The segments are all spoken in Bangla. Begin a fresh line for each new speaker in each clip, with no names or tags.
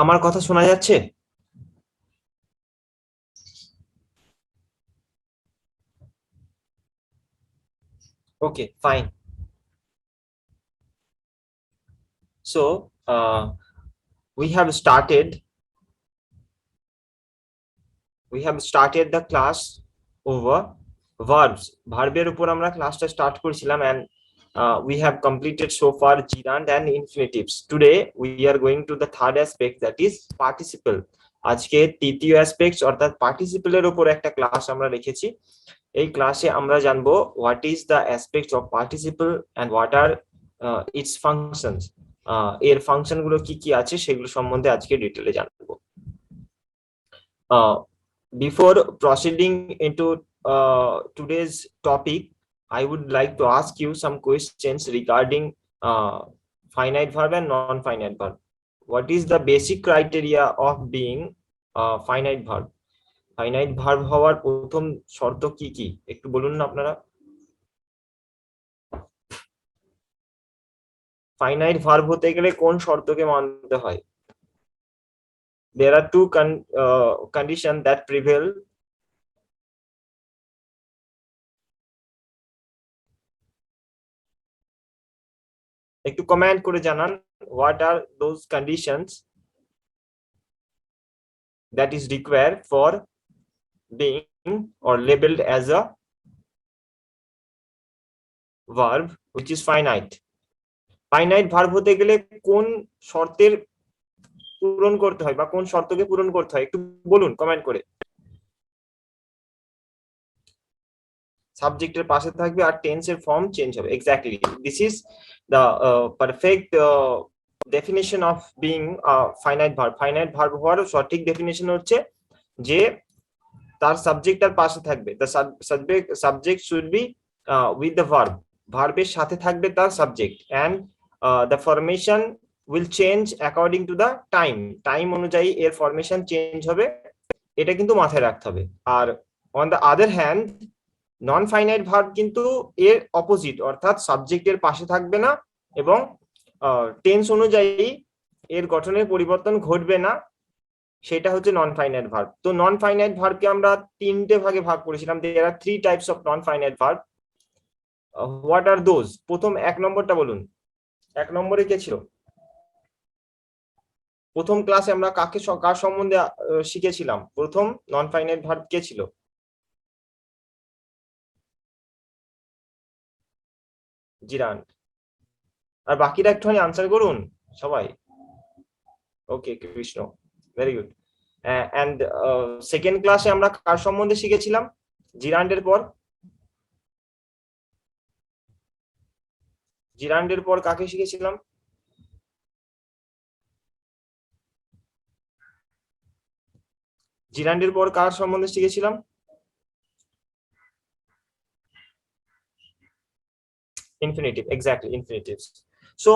আমার কথা শোনা যাচ্ছে? ওকে, fine. So we have started the class over verbs. ভার্বের উপর আমরা ক্লাসটা স্টার্ট করেছিলাম, and we have completed so far gerund and infinitives. Today we are going to the third aspect, that is participle. আজকে তৃতীয় অ্যাসপেক্টস অর্থাৎ পার্টিসিপলের উপর একটা ক্লাস আমরা রেখেছি। এই ক্লাসে আমরা জানবো what is the aspects of participle and what are its functions. এর ফাংশন গুলো কি কি আছে সেগুলো সম্বন্ধে আজকে ডিটেইলে জানবো। Before proceeding into today's topic, I would like to ask you some questions regarding finite verb and non-finite verb. What is the basic criteria of being finite verb? Finite verb হওয়ার প্রথম শর্ত কি কি একটু বলুন না আপনারা। ফাইনাইট ভার্ব হতে গেলে কোন শর্তকে মানতে হয়? There are two conditions that prevail. একটু কমেন্ট করে জানান, what are those conditions that is required for being or labeled as a verb which is finite. Finite verb হতে গেলে কোন শর্তের পূরণ করতে হয় বা কোন শর্তকে পূরণ করতে হয় একটু বলুন কমেন্ট করে। সাবজেক্টের পাশে থাকবে আর টেন্সের ফর্ম চেঞ্জ হবে। Exactly, this is the perfect definition of being finite verb. Finite verb হওয়ার সঠিক ডেফিনেশন হচ্ছে যে তার সাবজেক্ট আর পাশে থাকবে, the subject should be with the verb, ভার্বের সাথে থাকবে তার subject, and the formation will change according to the time. Time অনুযায়ী এর ফরমেশন চেঞ্জ হবে, এটা কিন্তু মাথায় রাখতে হবে। আর on the other hand non finite verb কিন্তু এর অপোজিট, অর্থাৎ সাবজেক্টের পাশে থাকবে না এবং টেন্স অনুযায়ী এর গঠনের পরিবর্তন ঘটবে না, সেটা হচ্ছে নন ফাইনাইট ভার্ব। তো নন ফাইনাইট ভার্বকে আমরা তিনটে ভাগে ভাগ করেছিলাম। There are three types of non finite verb. What are those? প্রথম এক নম্বরটা বলুন, এক নম্বরে কে ছিল? প্রথম ক্লাসে আমরা কার সম্বন্ধে শিখেছিলাম? প্রথম নন ফাইনাইট ভার্ব কে ছিল? জিরান্ড। আর বাকিরা একটুখানি আনসার করুন সবাই। Okay, Krishna, very good. And second ক্লাসে আমরা কার সম্বন্ধে শিখেছিলাম জিরান্ডের পর? জিরান্ডের পর কাকে শিখেছিলাম? জিরান্ডের পর কার সম্বন্ধে শিখেছিলাম? Infinitive, exactly, infinitives. So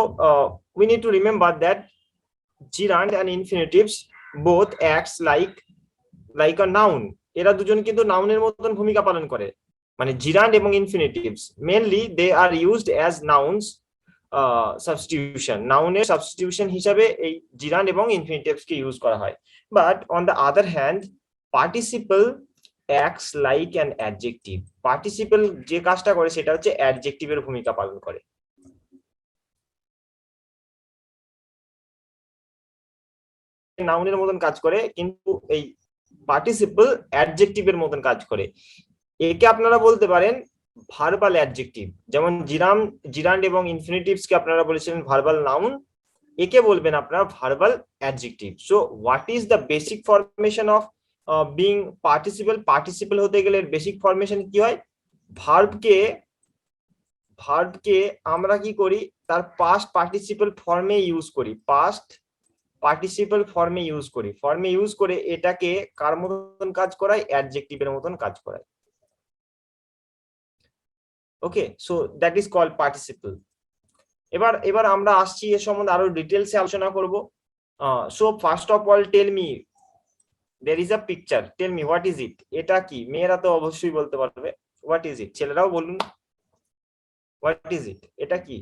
we need to remember that gerund and infinitives both acts like a noun. এরা দুজন কিন্তু নাউনের মতন ভূমিকা পালন করে। মানে gerund এবং infinitives mainly they are used as nouns substitution, নাউনের সাবস্টিটিউশন হিসাবে এই gerund এবং infinitives কে ইউজ করা হয়। But on the other hand, participle acts like an adjective. Participle যে কাজটা করে সেটা হচ্ছে অ্যাডজেক্টিভের ভূমিকা পালন করে। নাউনের মতন কাজ করে, কিন্তু এই পার্টিসিপল অ্যাডজেক্টিভের মতন কাজ করে। একে আপনারা বলতে পারেন ভার্বাল অ্যাডজেক্টিভ, যেমন জিরান্ড এবং ইনফিনিটিভস কে আপনারা বলেছিলেন ভার্বাল নাউন, একে বলবেন আপনারা verbal adjective. So what is the basic formation of being participle? Participle হতে গেলে বেসিক ফরমেশন কি হয়? ভার্বকে আমরা কি করি? তার পাস্ট পার্টিসিপল ফর্মে ইউজ করি, পাস্ট পার্টিসিপল ফর্মে ইউজ করি, ফর্মে ইউজ করে এটাকে কার মতন কাজ করায়? অ্যাডজেক্টিভের মতন কাজ করায়। Okay, so that is called participle. এবার এবার আমরা আসছি এর সম্বন্ধে আরো ডিটেলসে আলোচনা করব। So first of all tell me, there is a picture, tell me what is it? এটা কি? মেয়েরা তো অবশ্যই বলতে পারবে what is it, ছেলেরাও বলুন what is it, এটা কি?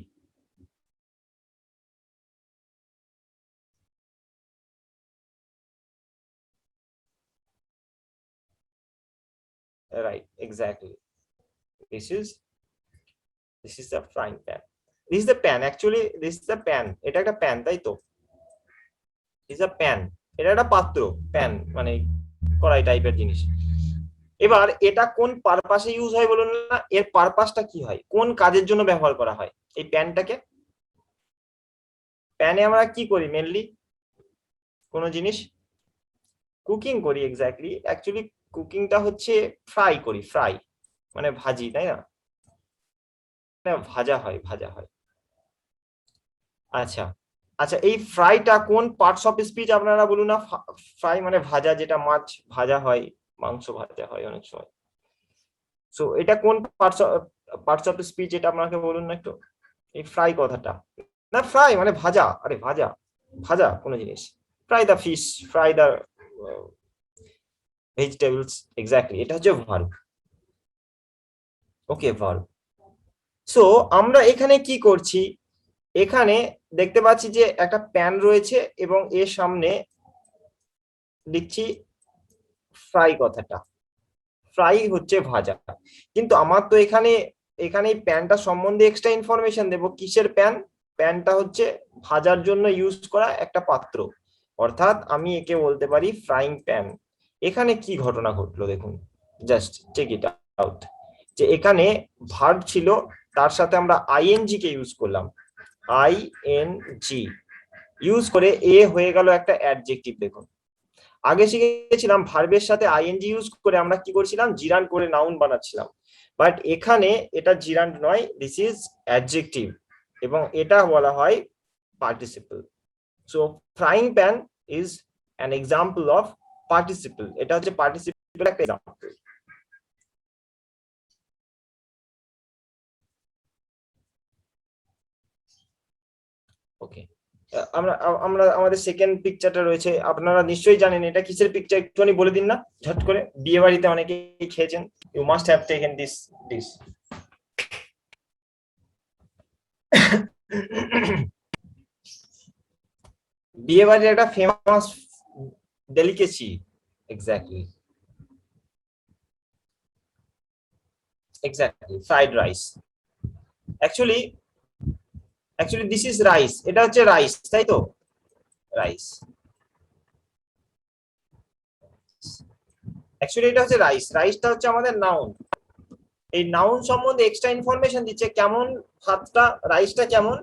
Right, exactly. this is this is the frying pan, this is the pan, actually this is the pan, এটা একটা প্যান, তাই তো? this is a pan, এটা একটা পাত্র, প্যান মানে কড়াই টাইপের জিনিস। এবার এটা কোন পারপাসে ইউজ হয় বলুন না, এর পারপাসটা কি হয়, কোন কাজের জন্য ব্যবহার করা হয় এই প্যানটাকে? প্যানে আমরা কি করি মেনলি? কোনো জিনিস কুকিং করি, এক্স্যাক্টলি। অ্যাকচুয়ালি কুকিংটা হচ্ছে ফ্রাই করি, ফ্রাই মানে ভাজি, তাই না? না, ভাজা হয়, ভাজা হয়। আচ্ছা আচ্ছা, এই ফ্রাইটা কোন পার্টস অফ স্পিচ আপনারা বলুন না। ফ্রাই মানে ভাজা, যেটা মাছ ভাজা হয়, মাংস ভাজা হয় অনেক সময়। সো এটা কোন পার্টস অফ স্পিচ, এটা আপনাকে বলুন না একটু, এই ফ্রাই কথাটা। না, ফ্রাই মানে ভাজা, আরে ভাজা, ভাজা কোনো জিনিস। ফ্রাই দা ফিশ, ফ্রাই দা ভেজিটেবলস, এক্স্যাক্টলি, এটা হচ্ছে ভার্ব। ওকে, ভার্ব। সো আমরা এখানে কি করছি, এখানে দেখতে পাচ্ছি যে একটা প্যান রয়েছে এবং এর সামনে লিখছি ফ্রাই কথাটা, ফ্রাই হচ্ছে ভাজা। কিন্তু আমার তো এখানে এখানে এই প্যানটা সম্বন্ধে এক্সট্রা ইনফরমেশন দেবো, কিসের প্যান? প্যানটা হচ্ছে ভাজার জন্য ইউজ করা একটা পাত্র, অর্থাৎ আমি একে বলতে পারি ফ্রাইং প্যান। এখানে কি ঘটনা ঘটলো দেখুন, জাস্ট চেক ইট আউট, যে এখানে ভার্ব ছিল, তার সাথে আমরা আইএনজি কে ইউজ করলাম, আইএনজি ইউজ করে এ হয়ে গেল একটা অ্যাডজেক্টিভ। দেখুন, আগে শিখেছিলাম ভার্বের সাথে আইএনজি ইউজ করে আমরা কি করছিলাম, জিরান্ড করে নাউন বানাচ্ছিলাম, বাট এখানে এটা জিরান্ড নয়, দিস ইজ অ্যাডজেক্টিভ, এবং এটা বলা হয় participle. So frying pen is an example of participle, এটা হচ্ছে পার্টিসিপল একটা এক্সাম্পল। ওকে, আমরা আমরা আমাদের সেকেন্ড পিকচারটা রয়েছে, আপনারা নিশ্চয়ই জানেন এটা কিসের পিকচার, একটুখানি বলে দিন না ঝট করে, বিয়ে বাড়িতে অনেকেই খেয়েছেন, you must have taken this dish. বিয়ে বাড়ির একটা famous delicacy, exactly exactly fried rice. Actually actually this is rice, এটা হচ্ছে রাইস, তাই তো? রাইস, অ্যাকচুয়ালি এটা হচ্ছে রাইস, রাইসটা হচ্ছে আমাদের নাউন। এই নাউন সম্বন্ধে এক্সট্রা ইনফরমেশন দিচ্ছে, কেমন ভাতটা, রাইসটা কেমন,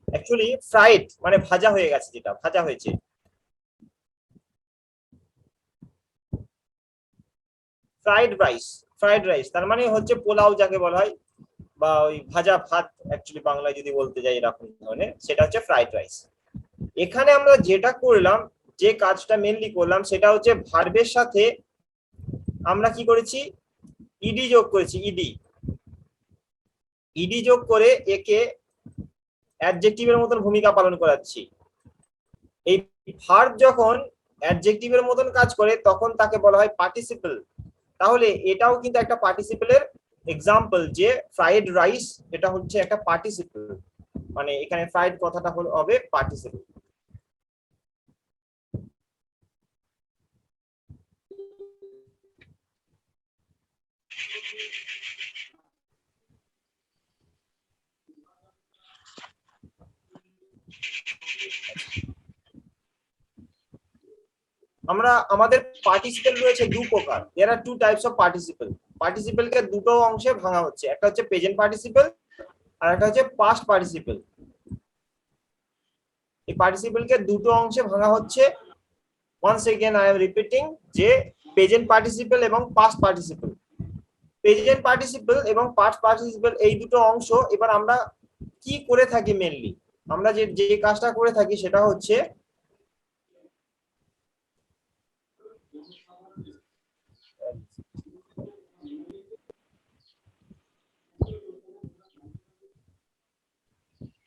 অ্যাকচুয়ালি ফ্রাইড মানে ভাজা হয়ে গেছে, যেটা ভাজা হয়েছে। ফ্রাইড রাইস, ফ্রাইড রাইস তার মানে হচ্ছে পোলাও যাকে বলা হয়, বা ওই ভাজা ভাত, অ্যাকচুয়ালি বাংলায় যদি বলতে যাই এরকম ধরনের, সেটা হচ্ছে ফ্রাইড রাইস। এখানে আমরা যেটা করলাম, যে কাজটা মেনলি করলাম, সেটা হচ্ছে ভার্বের সাথে আমরা কি করেছি, ইডি যোগ করেছি, ইডি, ইডি যোগ করে একে অ্যাডজেক্টিভের মতন ভূমিকা পালন করাচ্ছি। এই ভার্ব যখন অ্যাডজেক্টিভের মতন কাজ করে তখন তাকে বলা হয় পার্টিসিপল। তাহলে এটাও কিন্তু একটা পার্টিসিপলের এক্সাম্পল, যে ফ্রাইড রাইস এটা হচ্ছে একটা পার্টিসিপল, মানে এখানে ফ্রাইড কথাটা হবে পার্টিসিপল। আমরা আমাদের পার্টিসিপেল রয়েছে দু প্রকার, there are two types of participle. পার্টিসিপেলকে দুটো অংশে ভাঙা হচ্ছে, একটা হচ্ছে প্রেজেন্ট পার্টিসিপেল আর একটা হচ্ছে পাস্ট পার্টিসিপেল। এই পার্টিসিপেলকে দুটো অংশে ভাঙা হচ্ছে, once again I am repeating, যে প্রেজেন্ট পার্টিসিপেল এবং পাস্ট পার্টিসিপেল। প্রেজেন্ট পার্টিসিপেল এবং পাস্ট পার্টিসিপেল এই দুটো অংশ। এবার আমরা কি করে থাকি মেনলি, আমরা যে যে কাজটা করে থাকি সেটা হচ্ছে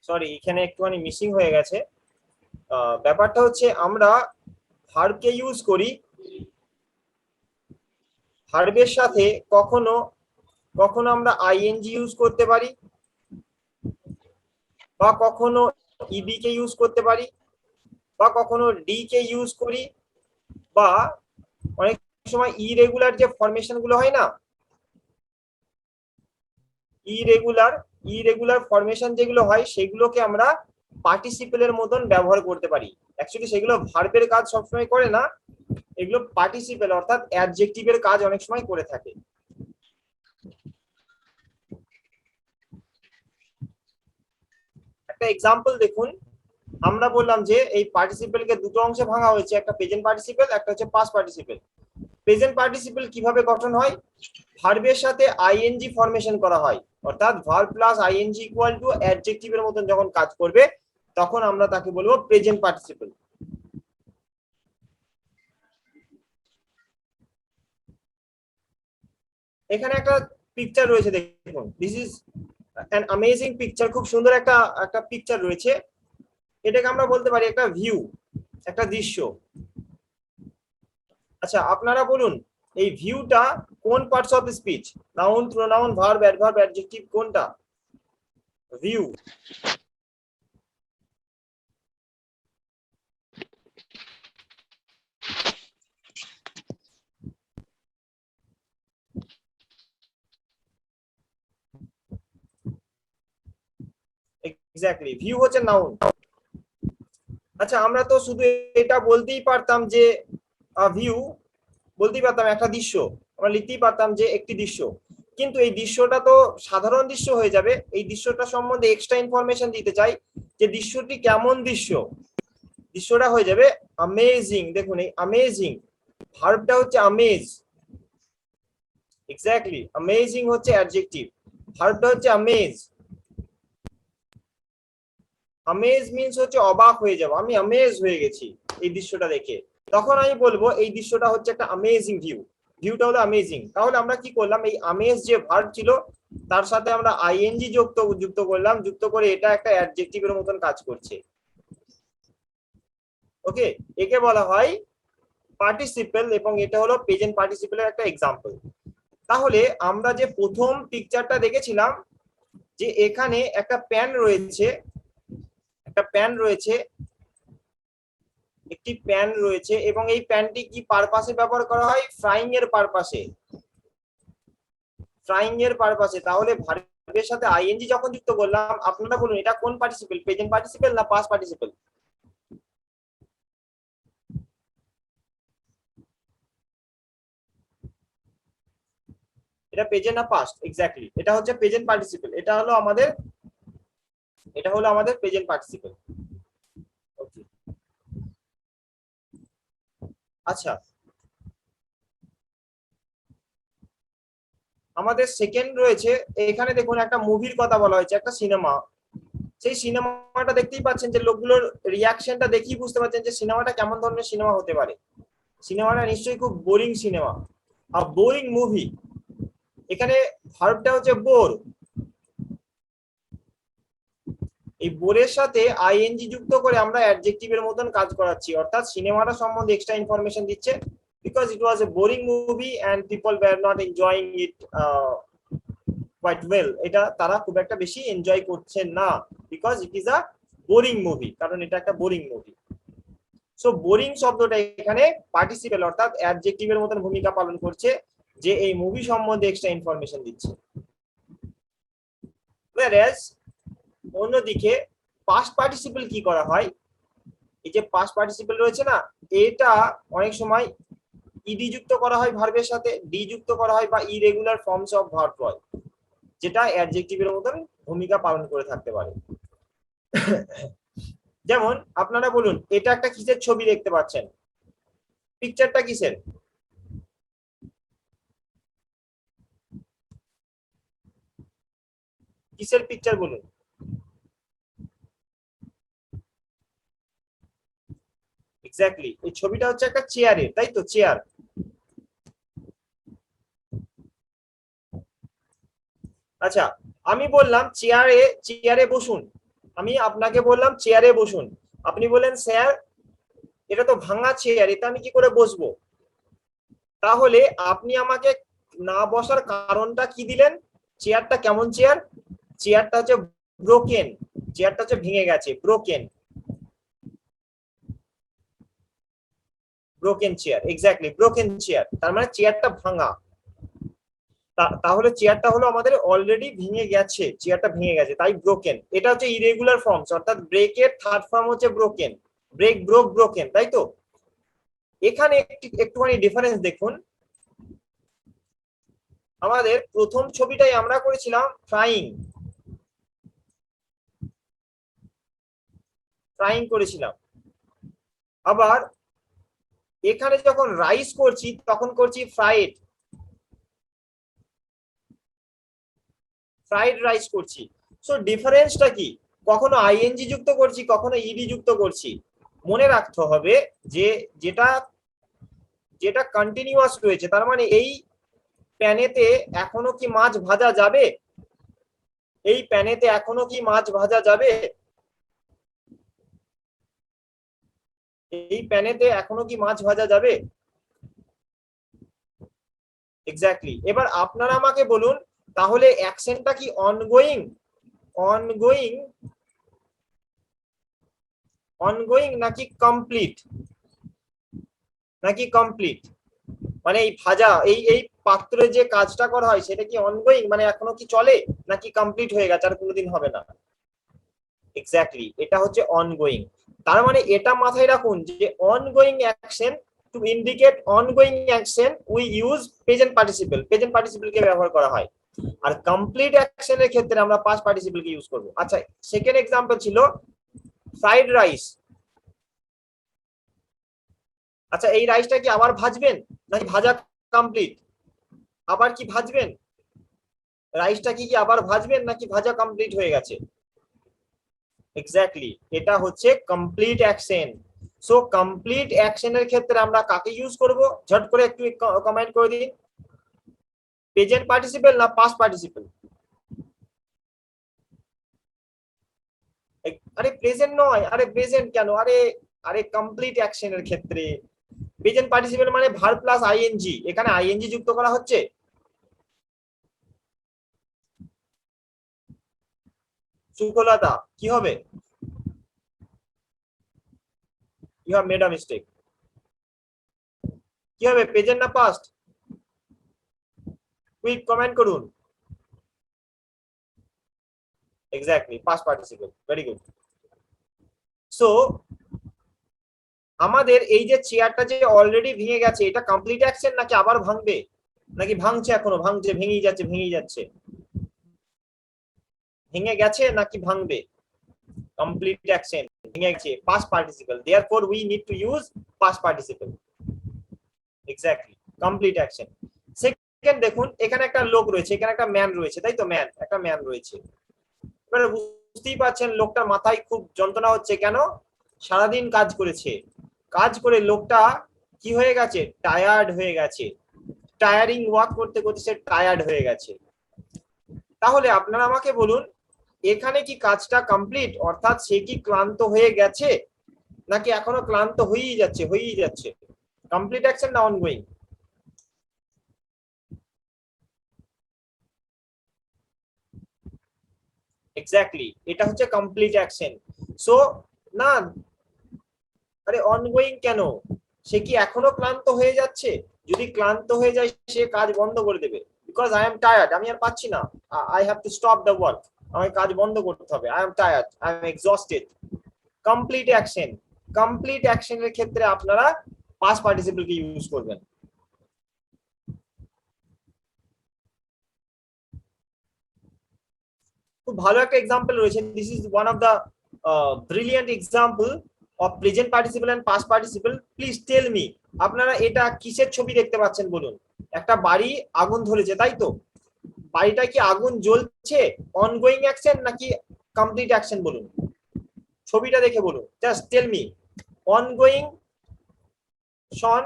সরি এখানে একটুখানি মিসিং হয়ে গেছে। ব্যাপারটা হচ্ছে আমরা ভার্বকে ইউজ করি, ভার্বের সাথে কখনো কখনো আমরা আইএনজি ইউজ করতে পারি, বা কখনো ইবি কে ইউজ করতে পারি, বা কখনো ডি কে ইউজ করি, বা অনেক সময় ইরেগুলার যে ফরমেশন গুলো হয় না, ইরেগুলার ইরেগুলার ফরমেশন যেগুলো হয় সেগুলোকে আমরা পার্টিসিপেলের মতন ব্যবহার করতে পারি। অ্যাকচুয়ালি সেগুলো ভার্বের কাজ সবসময় করে না, এগুলো পার্টিসিপেল অর্থাৎ অ্যাডজেক্টিভের কাজ অনেক সময় করে থাকে। একটা এক্সাম্পল দেখুন, আমরা বললাম যে এই পার্টিসিপেলকে দুটো অংশে ভাঙা হয়েছে, একটা প্রেজেন্ট পার্টিসিপেল, একটা হচ্ছে পাস্ট পার্টিসিপেল। প্রেজেন্ট পার্টিসিপেল কিভাবে গঠন হয়? ভার্বের সাথে আইএনজি ফরমেশন করা হয়, অর্থাৎ verb plus ING equal to অ্যাডজেক্টিভের মতন যখন কাজ করবে তখন আমরা তাকে বলবো প্রেজেন্ট পার্টিসিপেল। এখানে একটা পিকচার রয়েছে দেখুন, this is an amazing picture, খুব সুন্দর একটা একটা পিকচার রয়েছে। এটাকে আমরা বলতে পারি একটা ভিউ, একটা দৃশ্য। আচ্ছা আপনারা বলুন এই ভিউটা কোন parts of speech? Noun, pronoun, verb, adverb, adjective, কোনটা? ভিউ। এক্স্যাক্টলি, ভিউ হচ্ছে নাউন। আচ্ছা আমরা তো শুধু এটা বলতেই পারতাম যে ভিউ, বলতেই পারতাম একটা দৃশ্য, আমরা লিখতেই পারতাম যে একটি দৃশ্য, কিন্তু এই দৃশ্যটা তো সাধারণ দৃশ্য হয়ে যাবে। এই দৃশ্যটা সম্বন্ধে এক্সট্রা ইনফরমেশন দিতে চাই যে দৃশ্যটি কেমন দৃশ্য, দৃশ্যটা হয়ে যাবে অ্যামেজিং। দেখুন এই অ্যামেজিং ভার্বটা হচ্ছে আমেজ, এক্স্যাক্টলি অ্যামেজিং হচ্ছে অ্যাডজেক্টিভ, ভার্বটা হচ্ছে আমেজ। আমেজ মিন্স হচ্ছে অবাক হয়ে যাবো, আমি আমেজ হয়ে গেছি এই দৃশ্যটা দেখে, তখন আমি বলবো এই দৃশ্যটা হচ্ছে একটা অ্যামেজিং ভিউ, ভিউটা হলো অ্যামেজিং। তাহলে আমরা কি করলাম, এই আমেজ যে ভার্ব ছিল তার সাথে আমরা আইএনজি যুক্ত করলাম, যুক্ত করে এটা একটা অ্যাডজেক্টিভের মতন কাজ করছে। ওকে, একে বলা হয় পার্টিসিপেল, এবং এটা হলো প্রেজেন্ট পার্টিসিপেলের একটা এক্সাম্পল। তাহলে আমরা যে প্রথম পিকচারটা দেখেছিলাম যে এখানে একটা প্যান রয়েছে, একটা প্যান রয়েছে, একটি প্যান রয়েছে, এবং এই প্যানটি কি পারপাসে ব্যবহার করা হয়? ফ্রাইং এর পারপাসে, ফ্রাইং এর পারপাসে। তাহলে ভার্বের সাথে আইএনজি যখন যুক্ত করলাম, আপনারা বলুন এটা কোন পার্টিসিপেল, প্রেজেন্ট পার্টিসিপেল না পাস্ট পার্টিসিপেল? এটা প্রেজেন্ট না পাস্ট? এক্স্যাক্টলি এটা হচ্ছে প্রেজেন্ট পার্টিসিপেল, এটা হলো আমাদের প্রেজেন্ট পার্টিসিপেল। ওকে, আচ্ছা আমাদের সেকেন্ড রয়েছে, এখানে দেখুন একটা মুভির কথা বলা হয়েছে, একটা সিনেমা। সেই সিনেমাটা দেখতেই পাচ্ছেন যে লোকগুলোর রিয়াকশনটা দেখেই বুঝতে পারছেন যে সিনেমাটা কেমন ধরনের সিনেমা হতে পারে। সিনেমাটা নিশ্চয়ই খুব বোরিং সিনেমা, আর বোরিং মুভি। এখানে ভার্বটা হচ্ছে বোর, এই বোরের সাথে আইএনজি যুক্ত করে আমরা অ্যাডজেক্টিভের মতন কাজ করাচ্ছি, অর্থাৎ সিনেমাটা সম্বন্ধে এক্সট্রা ইনফরমেশন দিচ্ছে, because it was a boring movie and people were not enjoying it quite well. এটা তারা খুব একটা বেশি এনজয় করছেন না, because it is a boring movie, কারণ এটা একটা বোরিং মুভি। সো বোরিং শব্দটা এখানে পার্টিসিপেল অর্থাৎ অ্যাডজেক্টিভের মতন ভূমিকা পালন করছে, যে এই মুভি সম্বন্ধে এক্সট্রা ইনফরমেশন দিচ্ছে। whereas অন্যদিকে পাস্ট পার্টিসিপল কি করা হয়, এই যে পাস্ট পার্টিসিপল রয়েছে না, এটা অনেক সময় ইডি যুক্ত করা হয় ভার্বের সাথে, ডি যুক্ত করা হয়, বা ইরেগুলার ফর্মস অফ ভার্ব হয়, যেটা অ্যাডজেক্টিভের মতন ভূমিকা পালন করে থাকতে পারে। যেমন আপনারা বলুন এটা একটা কিসের ছবি দেখতে পাচ্ছেন, পিকচারটা কিসের? কিসের পিকচার বলুন? এক্স্যাক্টলি, এই ছবিটা হচ্ছে একটা চেয়ারের, তাই তো? চেয়ার। আচ্ছা আমি বললাম চেয়ারে চেয়ারে বসুন, আমি আপনাকে বললাম চেয়ারে বসুন, আপনি বললেন স্যার এটা তো ভাঙা চেয়ার, এটা আমি কি করে বসবো? তাহলে আপনি আমাকে না বসার কারণটা কি দিলেন? চেয়ারটা কেমন চেয়ার? চেয়ারটা হচ্ছে ব্রোকেন, চেয়ারটা হচ্ছে ভেঙে গেছে, broken, broken chair, exactly broken chair, তার মানে চেয়ারটা ভাঙা। তাহলে চেয়ারটা হলো আমাদের অলরেডি ভেঙে গেছে, চেয়ারটা ভেঙে গেছে, তাই ব্রোকেন। এটা হচ্ছে ইরেগুলার ফর্মস, অর্থাৎ ব্রেকের থার্ড ফর্ম হচ্ছে ব্রোকেন, ব্রেক, ব্রোক, ব্রোকেন, তাই তো? এখানে একটুখানি ডিফারেন্স দেখুন। আমাদের প্রথম ছবিটাই আমরা করেছিলাম ফ্রাইং, ফ্রাইং করেছিলাম। আবার এখানে যখন রাইস করছি তখন করছি ফ্রাইড, ফ্রাইড রাইস করছি। সো ডিফারেন্সটা কি? কখনো আইএনজি যুক্ত করছি, কখনো ইডি যুক্ত করছি। মনে রাখতে হবে যে যেটা যেটা কন্টিনিউয়াস রয়েছে, তার মানে এই প্যানেতে এখনো কি মাছ ভাজা যাবে? এই প্যানেতে এখনো কি মাছ ভাজা যাবে? এই প্যানেতে এখনো কি মাছ ভাজা যাবে? এক্স্যাক্টলি। এবার আপনারা আমাকে বলুন তাহলে অ্যাকশনটা কি অনগোয়িং, অনগোয়িং, অনগোয়িং নাকি কমপ্লিট, নাকি কমপ্লিট? মানে এই ভাজা এই এই পাত্রে যে কাজটা করা হয় সেটা কি অনগোয়িং, মানে এখনো কি চলে, নাকি কমপ্লিট হয়ে গেছে আর কোনোদিন হবে না? এক্স্যাক্টলি, এটা হচ্ছে অনগোয়িং। তার মানে এটা মাথায় রাখুন যে ongoing action, to indicate ongoing action we use present participle, present participle কে ব্যবহার করা হয়। আর কমপ্লিট অ্যাকশনের ক্ষেত্রে আমরা পাস্ট পার্টিসিপল কে ইউজ করব। আচ্ছা, সেকেন্ড এক্সাম্পল ছিল ফ্রাইড রাইস। আচ্ছা, এই রাইসটা কি আবার ভাজবেন নাকি ভাজা কমপ্লিট? আবার কি ভাজবেন? রাইসটা কি আবার ভাজবেন নাকি ভাজা কমপ্লিট হয়ে গেছে? এক্স্যাক্টলি, এটা হচ্ছে কমপ্লিট অ্যাকশন। সো কমপ্লিট অ্যাকশনের ক্ষেত্রে আমরা কাকে ইউজ করব? ঝট করে একটু কমেন্ট করে দিন। প্রেজেন্ট পার্টিসিপল না পাস্ট পার্টিসিপল? আরে প্রেজেন্ট নয়, আরে প্রেজেন্ট কেন, আরে আরে কমপ্লিট অ্যাকশনের ক্ষেত্রে প্রেজেন্ট পার্টিসিপল মানে ভার্ব প্লাস আইএনজি, এখানে আইএনজি যুক্ত করা হচ্ছে। সুকলতা, কি হবে? You have made a mistake. কি হবে, প্রেজেন্ট না পাস্ট? কুইক কমেন্ট করুন। Exactly, past participle, very good. So আমাদের এই যে চেয়ারটা যে অলরেডি ভেঙে গেছে, এটা কমপ্লিট অ্যাকশন নাকি আবার ভাঙবে, নাকি ভাঙছে, এখনো ভাঙছে, ভেঙেই যাচ্ছে, ভেঙেই যাচ্ছে? ভেঙে গেছে নাকি ভাঙবে? কমপ্লিট অ্যাকশন, ভেঙে গেছে, past participle, therefore we need to use past participle. Exactly, complete action. Second দেখুন, এখানে একটা লোক রয়েছে, এখানে একটা ম্যান রয়েছে, তাই তো? ম্যান, একটা ম্যান রয়েছে। এবারে বুঝতেই পারছেন লোকটার মাথায় খুব যন্ত্রণা হচ্ছে, কেন? সারাদিন কাজ করেছে, কাজ করে লোকটা কি হয়ে গেছে? টায়ার্ড হয়ে গেছে, টায়ারিং ওয়ার্ক করতে করতে সে টায়ার্ড হয়ে গেছে। তাহলে আপনারা আমাকে বলুন এখানে কি কাজটা কমপ্লিট, অর্থাৎ সে কি ক্লান্ত হয়ে গেছে নাকি এখনো ক্লান্ত হয়েই যাচ্ছে, হয়েই যাচ্ছে? কমপ্লিট অ্যাকশন না অনগোয়িং? এক্স্যাক্টলি, এটা হচ্ছে কমপ্লিট অ্যাকশন। সো না, আরে অনগোয়িং কেন? সে কি এখনো ক্লান্ত হয়ে যাচ্ছে? যদি ক্লান্ত হয়ে যায় সে কাজ বন্ধ করে দেবে, বিকজ আই এম টায়ার্ড, আমি আর পাচ্ছি না, I have to stop the work, আমাকে কাজ বন্ধ করতে হবে, I am tired, I am exhausted. Complete action, complete অ্যাকশনের ক্ষেত্রে আপনারা পাস্ট পার্টিসিপল কে ইউজ করবেন। খুব ভালো একটা এক্সাম্পল রয়েছে, this is one of the brilliant example of present participle and past participle. Please tell me, আপনারা এটা কিসের ছবি দেখতে পাচ্ছেন বলুন? একটা বাড়ি আগুন ধরেছে, তাই তো? বাড়িটা কি আগুন জ্বলছে, অনগোয়িং অ্যাকশন নাকি কমপ্লিট অ্যাকশন বলুন? ছবিটা দেখে বলুন, জাস্ট টেল মি। অনগোয়িং, শন,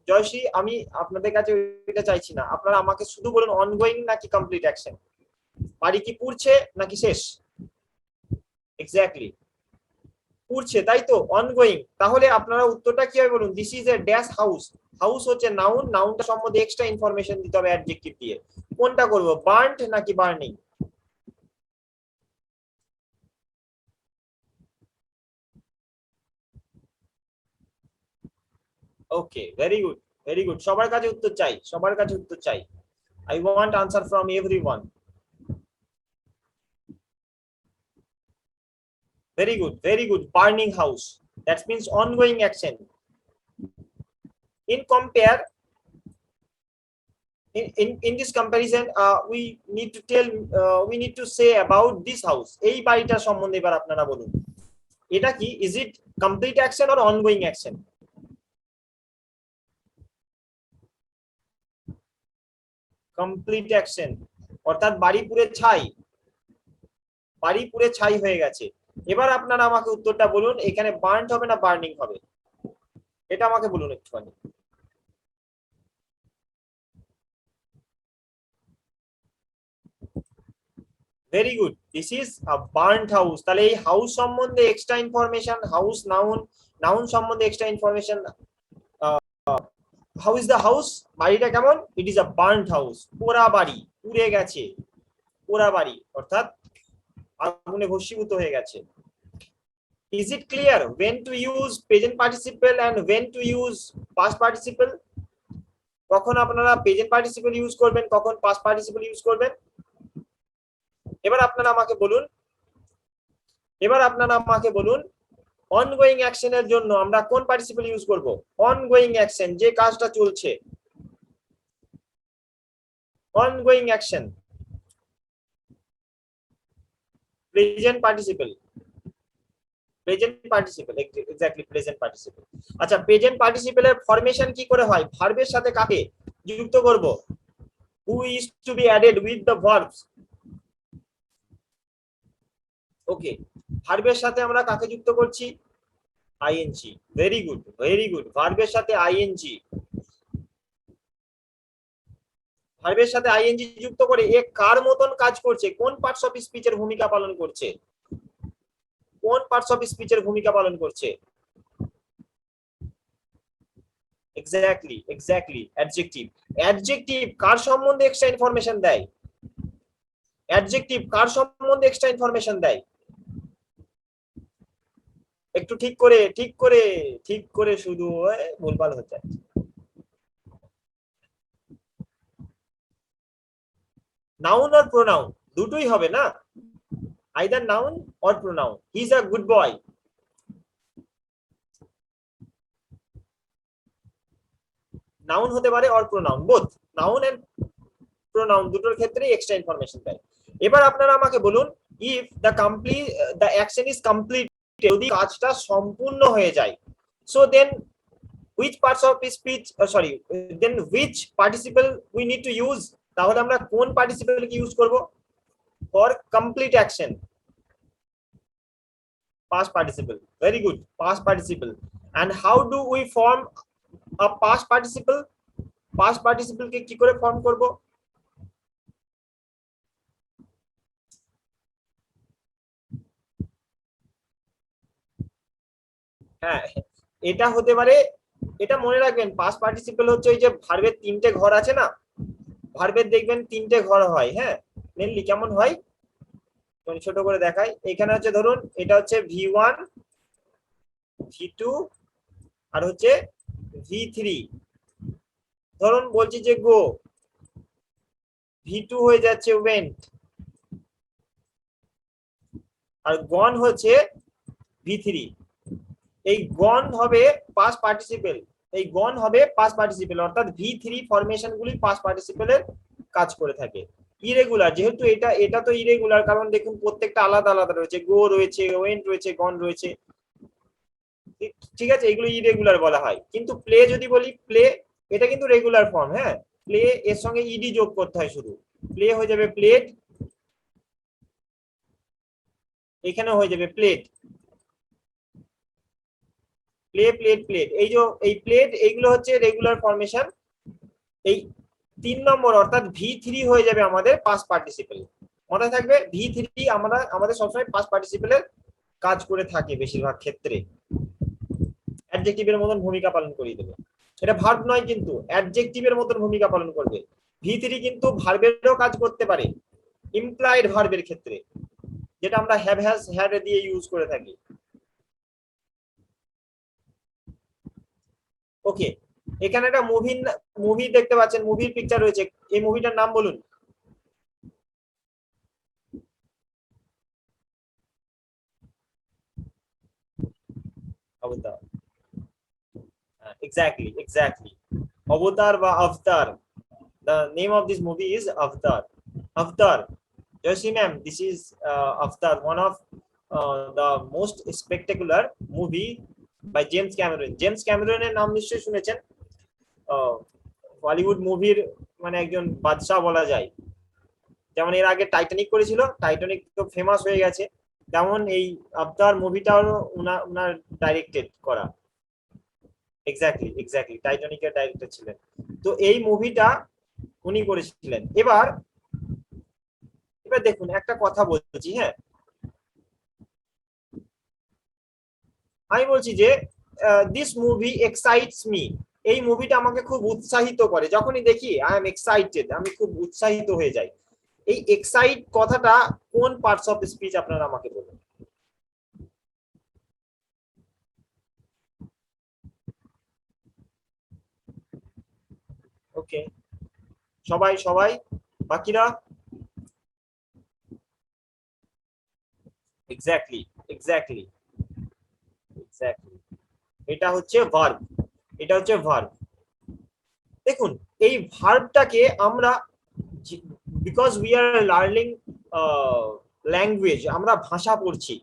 জয়শ্রী, আমি আপনাদের কাছে এটা চাইছি না, আপনারা আমাকে শুধু বলুন অনগোয়িং নাকি কমপ্লিট অ্যাকশন। বাড়ি কি পুড়ছে নাকি শেষ? এক্স্যাক্টলি, উঠছে, তাই তো, অনগোয়িং। তাহলে আপনারা উত্তরটা কি হবে বলুন? This is a dash house. House হচ্ছে নাউন, নাউনটা সম্বন্ধে এক্সট্রা ইনফরমেশন দিতে হবে অ্যাডজেক্টিভ দিয়ে। কোনটা করব, বার্নড নাকি বার্নিং? ওকে, ভেরি গুড, ভেরি গুড। সবার কাছে উত্তর চাই, সবার কাছে উত্তর চাই। I want answer from everyone. Very good, very good. Burning house. That means ongoing action. In compare, in this comparison, we need to say about this house. এই বাড়িটা সম্বন্ধে এবার আপনারা বলুন, এটা কি, is it complete action or ongoing action? Complete action, অর্থাৎ বাড়ি পুড়ে ছাই, বাড়ি পুড়ে ছাই হয়ে গেছে। এবার আপনারা আমাকে উত্তরটা বলুন, এখানে বার্নড হবে না বার্নিং হবে, এটা আমাকে বলুন একটুখানি। Very good, this is a burned house. তাহলে এই হাউস সম্বন্ধে extra information, house noun, noun সম্বন্ধে extra information. How is the house, বাড়িটা কেমন? It is a burned house, পোড়া বাড়ি, পুড়ে গেছে, পোড়া বাড়ি অর্থাৎ আগুনে ভস্মীভূত হয়ে গেছে। Is it clear when to use present participle and when to use past participle? কখন আপনারা প্রেজেন্ট পার্টিসিপল ইউজ করবেন, কখন পাস্ট পার্টিসিপল ইউজ করবেন? এবার আপনারা আমাকে বলুন, এবার আপনারা আমাকে বলুন, অনগোয়িং অ্যাকশনের জন্য আমরা কোন পার্টিসিপল ইউজ করব? অনগোয়িং অ্যাকশন, যে কাজটা চলছে, ongoing action, present participle, present participle, exactly present participle. আচ্ছা, প্রেজেন্ট পার্টিসিপলের ফরমেশন কি করে হয়? ভার্বের সাথে কাকে যুক্ত করব? Who is to be added with the verbs. Okay, ভার্বের সাথে আমরা কাকে যুক্ত করছি? ING. Very good, very good. ভার্বের সাথে আইএনজি, ভার্বের সাথে আইএনজি যুক্ত করে এ কার মতন কাজ করছে, কোন পার্টস অফ স্পিচের ভূমিকা পালন করছে, কোন পার্টস অফ স্পিচের ভূমিকা পালন করছে? Exactly, exactly, adjective. অ্যাডজেক্টিভ কার সম্বন্ধে এক্সট্রা ইনফরমেশন দেয়? অ্যাডজেক্টিভ কার সম্বন্ধে এক্সট্রা ইনফরমেশন দেয়? একটু ঠিক করে, ঠিক করে, ঠিক করে, শুধু ভুলভাল হচ্ছে। নাউন আর প্রোনাউন দুটোই হবে না, either noun or pronoun. He is a good boy, noun হতে পারে or pronoun, both noun and pronoun দুটোর ক্ষেত্রেই এক্সট্রা ইনফরমেশন দেয়। এবার আপনারা আমাকে বলুন, if the action is complete, যদি কাজটা সম্পূর্ণ হয়ে যায়, so then which parts of speech then which participle we need to use? তাহলে আমরা কোন পার্টিসিপল কি ইউজ করব for complete action? past participle. Very good, past participle. And how do we form a past participle? past participle কে কি করে ফর্ম করব? হ্যাঁ, এটা হতে পারে, এটা মনে রাখবেন, পাস্ট পার্টিসিপল হচ্ছে ওই যে ভার্বের তিনটে ঘর আছে না, ভার্বের দেখবেন তিনটে ঘর হয়। হ্যাঁ, মেনলি কেমন হয় ছোট করে দেখাই। এখানে হচ্ছে ধরুন, এটা হচ্ছে V1, V2 আর হচ্ছে V3। ধরুন বলছি যে গো, V2 হয়ে যাচ্ছে ওয়েন্ট, আর গন হচ্ছে V3। এই গন হবে পাস্ট পার্টিসিপল, এই গন হবে পাস্ট পার্টিসিপল, অর্থাৎ V3 ফরমেশন গুলি পাস্ট পার্টিসিপলের কাজ করে থাকে। ইরেগুলার, যেহেতু এটা তো ইরেগুলার, কারণ দেখুন প্রত্যেকটা আলাদা আলাদা রয়েছে, গো রয়েছে, ওয়েন্ট রয়েছে, গন রয়েছে, ঠিক আছে, এগুলো ইরেগুলার বলা হয়। কিন্তু প্লে যদি বলি, প্লে এটা কিন্তু রেগুলার ফর্ম। হ্যাঁ, প্লে এর সঙ্গে ইডি যোগ করতে হয় শুধু, প্লে হয়ে যাবে প্লেড, এখানে হয়ে যাবে প্লেট, প্লে প্লেট প্লেট, এই যে এই প্লেট, এইগুলো হচ্ছে রেগুলার ফরমেশন। এই 3 নম্বর অর্থাৎ V3 হয়ে যাবে আমাদের পাস্ট পার্টিসিপল। মনে থাকবে V3 আমাদের সবসময় পাস্ট পার্টিসিপলের কাজ করে থাকে বেশিরভাগ ক্ষেত্রে, অ্যাডজেক্টিভের মতন ভূমিকা পালন করিয়ে দেবে। এটা ভার্ব নয়, কিন্তু অ্যাডজেক্টিভের মতন ভূমিকা পালন করবে। ভি3 কিন্তু ভার্বেরও কাজ করতে পারে, ইমপ্লয়েড ভার্বের ক্ষেত্রে, যেটা আমরা হ্যাভ হ্যাজ হ্যাড দিয়ে ইউজ করে থাকি। ওকে, এখানে একটা মুভি দেখতে পাচ্ছেন, মুভির পিকচার রয়েছে, এই মুভিটার নাম বলুন। অবতার, এক্স্যাক্টলি অবতার বা অবতার। The name of this movie is Avatar. Avatar. Joshi ma'am, this is Avatar, one of the most spectacular movie by James Cameron. James Cameron এর নাম নিশ্চয়ই শুনেছেন, হলিউড মুভির মানে একজন বাদশা বলা যায়। যেমন এর আগে টাইটানিক করেছিল, টাইটানিক তো ফেমাস হয়ে গেছে, তেমন এই আবতার মুভিটাও উনার ডাইরেক্টেড করা। এক্স্যাক্টলি টাইটানিকের ডাইরেক্টর ছিলেন, তো এই মুভিটা উনি করেছিলেন। এবার এবার দেখুন একটা কথা বলছি, হ্যাঁ আমি বলছি যে দিস মুভি এক্সাইটস মি, এই মুভিটা আমাকে খুব উৎসাহিত করে, যখনই দেখি আই এম এক্সাইটেড, আমি খুব উৎসাহিত হয়ে যাই। এই এক্সাইট কথাটা কোন পার্টস অফ স্পিচ আপনারা আমাকে বলুন। ওকে, সবাই সবাই বাকিরা, এক্স্যাক্টলি এক্স্যাক্টলি এক্স্যাক্টলি এটা হচ্ছে ভার্ব, এটা হচ্ছে ভার্ব। দেখুন এই ভার্বটাকে আমরা, because we are learning language, আমরা ভাষা পড়ছি,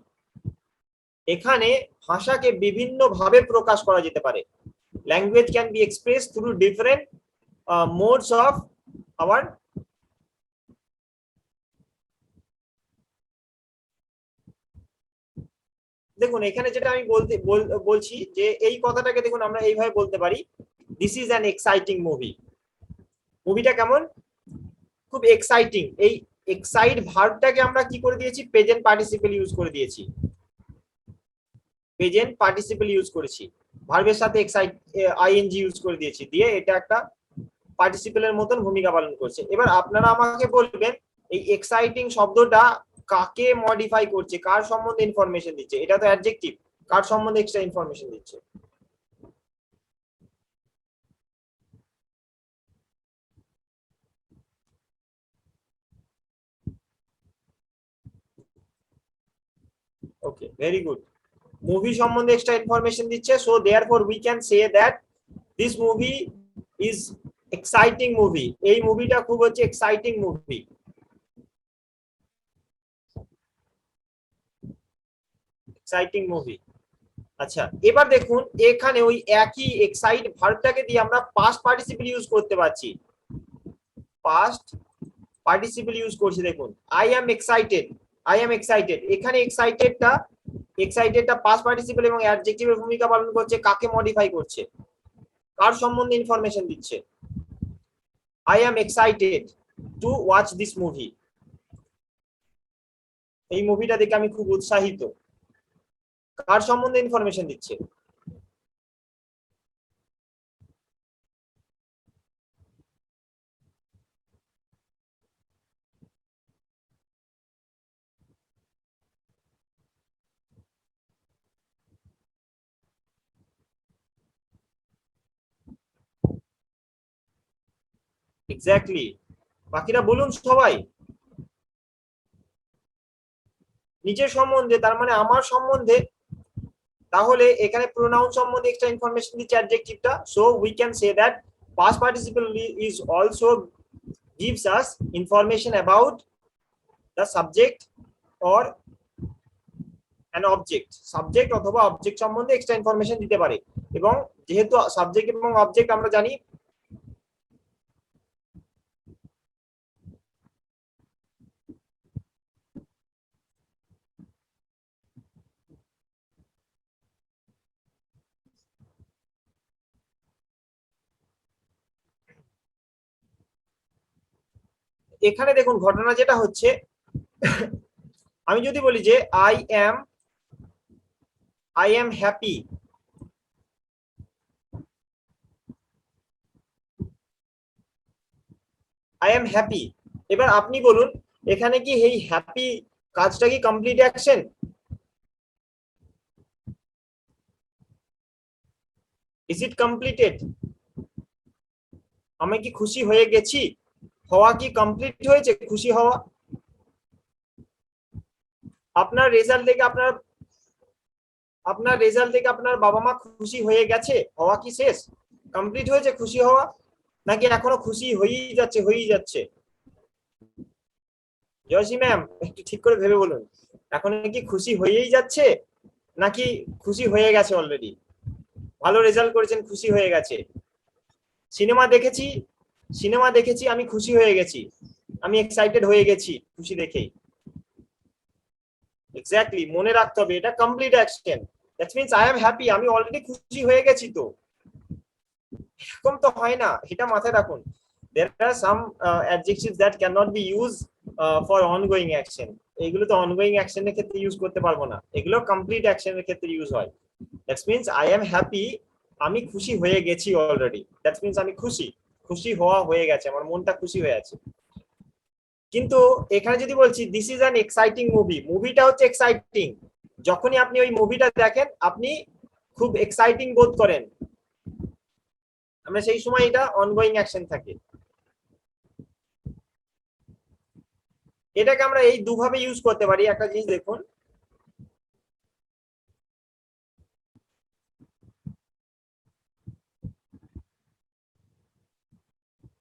এখানে ভাষাকে বিভিন্ন ভাবে প্রকাশ করা যেতে পারে। Language can be express through different modes of our, দেখুন এখানে যেটা আমি বলছি যে এই কথাটাকে দেখুন আমরা এইভাবে বলতে পারি, this is an exciting movie. মুভিটা কেমন, খুব এক্সাইটিং। এই এক্সাইট ভার্বটাকে আমরা কি করে দিয়েছি, প্রেজেন্ট পার্টিসিপল ইউজ করে দিয়েছি, প্রেজেন্ট পার্টিসিপল ইউজ করেছি, ভার্বের সাথে এক্সাইট আইএনজি ইউজ করে দিয়েছি, দিয়ে এটা একটা পার্টিসিপলের মতন ভূমিকা পালন করছে। এবার আপনারা আমাকে বলবেন এই এক্সাইটিং শব্দটা কাকে মডিফাই করছে, কার সম্বন্ধে ইনফরমেশন দিচ্ছে, এটা তো অ্যাডজেক্টিভ, কার সম্বন্ধে এক্সট্রা ইনফরমেশন দিচ্ছে। ওকে, ভেরি গুড। মুভি সম্বন্ধে এক্সট্রা ইনফরমেশন দিচ্ছে, so therefore we can say that this movie is exciting movie, এই মুভিটা খুব হচ্ছে এক্সাইটিং মুভি। Exciting movie. আচ্ছা এবার দেখুন এখানে ওই একই এক্সাইট ভার্বটাকে দিয়ে আমরা পাস্ট পার্টিসিপল ইউজ করতে পারছি, পাস্ট পার্টিসিপল ইউজ করছি। দেখুন I am excited, I am excited, এখানে এক্সাইটেডটা পাস্ট পার্টিসিপল এবং অ্যাডজেক্টিভের ভূমিকা পালন করছে, কাকে মডিফাই করছে, কার সম্বন্ধে ইনফরমেশন দিচ্ছে। I am excited to watch this movie, এই মুভিটা দেখে আমি খুব উৎসাহিত, কার সম্বন্ধে ইনফরমেশন দিচ্ছে। এক্স্যাক্টলি, বাকিরা বলুন সবাই। নিজের সম্বন্ধে, তার মানে আমার সম্বন্ধে, তাহলে এখানে প্রোনাউন সম্বন্ধে এক্সট্রা ইনফরমেশন দিচ্ছে অ্যাডজেক্টিভটা, so we can say that past participle is also gives us information about the subject or an object, subject অথবা অবজেক্ট সম্বন্ধে এক্সট্রা ইনফরমেশন দিতে পারে। এবং যেহেতু সাবজেক্ট এবং অবজেক্ট আমরা জানি, এখানে দেখুন ঘটনা যেটা হচ্ছে, আমি যদি বলি যে I am I am happy. I am happy. এবার আপনি বলুন এখানে কি এই হ্যাপি কাজটা কি complete action? Is it completed? আমি কি খুশি হয়ে গেছি? হওয়া কি কমপ্লিট হয়েছে? খুশি হওয়া? আপনার রেজাল্ট দেখে আপনার বাবা মা খুশি হয়ে গেছে, হওয়া কি শেষ? কমপ্লিট হয়েছে খুশি হওয়া, নাকি এখনো খুশি হয়েই যাচ্ছে? জয়সী ম্যাম একটু ঠিক করে ভেবে বলুন, এখন কি খুশি হয়েই যাচ্ছে নাকি খুশি হয়ে গেছে অলরেডি? ভালো রেজাল্ট করেছেন, খুশি হয়ে গেছে। সিনেমা দেখেছি, আমি খুশি হয়ে গেছি, আমি এক্সাইটেড হয়ে গেছি খুশি দেখেই। এক্স্যাক্টলি, মনে রাখতে হবে এটা complete action. That means I am happy, আমি অলরেডি খুশি হয়ে গেছি। তো এরকম তো হয় না, এটা মাথায় রাখুন। there are some adjectives that cannot be used for ongoing action. এগুলো তো ongoing action এর ক্ষেত্রে ইউজ করতে পারবো না, এগুলো কমপ্লিট অ্যাকশন এর ক্ষেত্রে ইউজ হয়। that means I am happy, আমি খুশি হয়ে গেছি অলরেডি। that means আমি খুশি হওয়া হয়ে গেছে, আমার মনটা খুশি হয়ে আছে। কিন্তু এখানে যদি বলছি this is an exciting movie, মুভিটা হচ্ছে এক্সাইটিং, যখনই আপনি ওই মুভিটা দেখেন আপনি খুব এক্সাইটিং বোধ করেন, আমরা সেই সময় এটা অনগোয়িং অ্যাকশন থাকে। এটাকে আমরা এই দুভাবে ইউজ করতে পারি। একটা জিনিস দেখুন,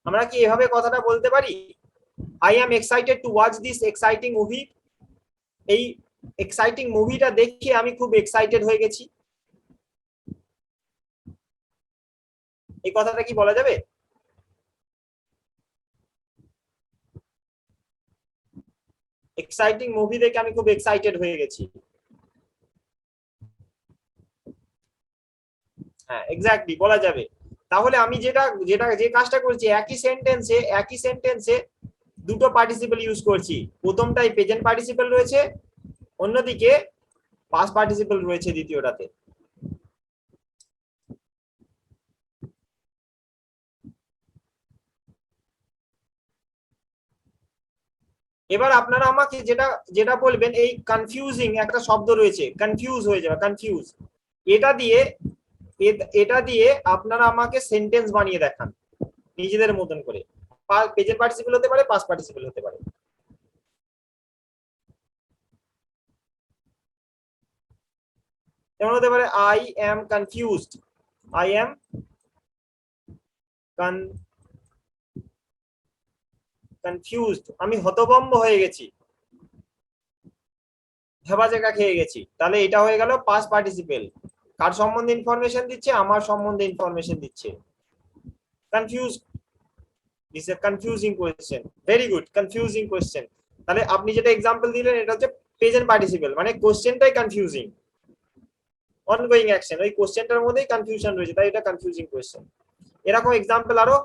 আমরা কি এভাবে কথাটা বলতে পারি, I am excited to watch this exciting movie, এই এক্সাইটিং মুভিটা দেখে আমি খুব এক্সাইটেড হয়ে গেছি, এই কথাটা কি বলা যাবে? এক্সাইটিং মুভি দেখে আমি খুব এক্সাইটেড হয়ে গেছি। হ্যাঁ এক্স্যাক্টলি বলা যাবে। তাহলে আমি যে কাজটা করছি, একই সেন্টেন্সে দুটো পার্টিসিপল ইউজ করছি, প্রথমটাই প্রেজেন্ট পার্টিসিপল রয়েছে, অন্যদিকে পাস্ট পার্টিসিপল রয়েছে দ্বিতীয়টাতে। এবার আপনারা আমাকে যেটা যেটা বলবেন, এই কনফিউজিং একটা শব্দ রয়েছে, কনফিউজ হয়ে যাবে, কনফিউজ, এটা দিয়ে এটা দিয়ে আপনারা আমাকে সেন্টেন্স বানিয়ে দেখান নিজেদের মতন করে। প্রেজেন্ট পার্টিসিপল হতে পারে, পাস্ট পার্টিসিপল হতে পারে। যেমন হতে পারে I am confused, I am confused, আমি হতভম্ব হয়ে গেছি, ভেবাচেকা খেয়ে গেছি। তাহলে এটা হয়ে গেল পাস্ট পার্টিসিপেল, কার সম্বন্ধে ইনফরমেশন দিচ্ছে? আমার সম্বন্ধে ইনফরমেশন দিচ্ছে। Confuse, this A confusing question, very good, confusing question. তাহলে আপনি যেটা এক্সাম্পল দিলেন এটা হচ্ছে প্রেজেন্ট পার্টিসিপেল, মানে কোশ্চেনটাই কনফিউজিং, অনগোয়িং অ্যাকশন, ওই কোশ্চেনটার মধ্যেই কনফিউশন রয়েছে, তাই এটা কনফিউজিং কোয়েশ্চেন। এরকম এক্সাম্পল আরো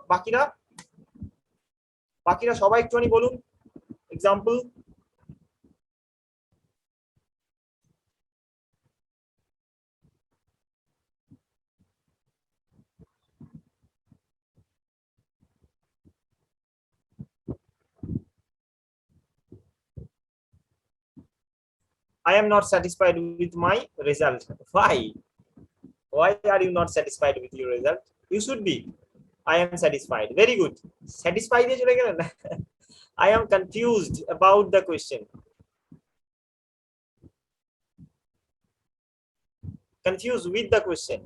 বাকিরা সবাই একটুখানি বলুন example. I am not satisfied with my result. Why are you not satisfied with your result? You should be. I am satisfied. Very good. Satisfied দিয়ে চলে গেলেন। I am confused about the question. Confused with the question.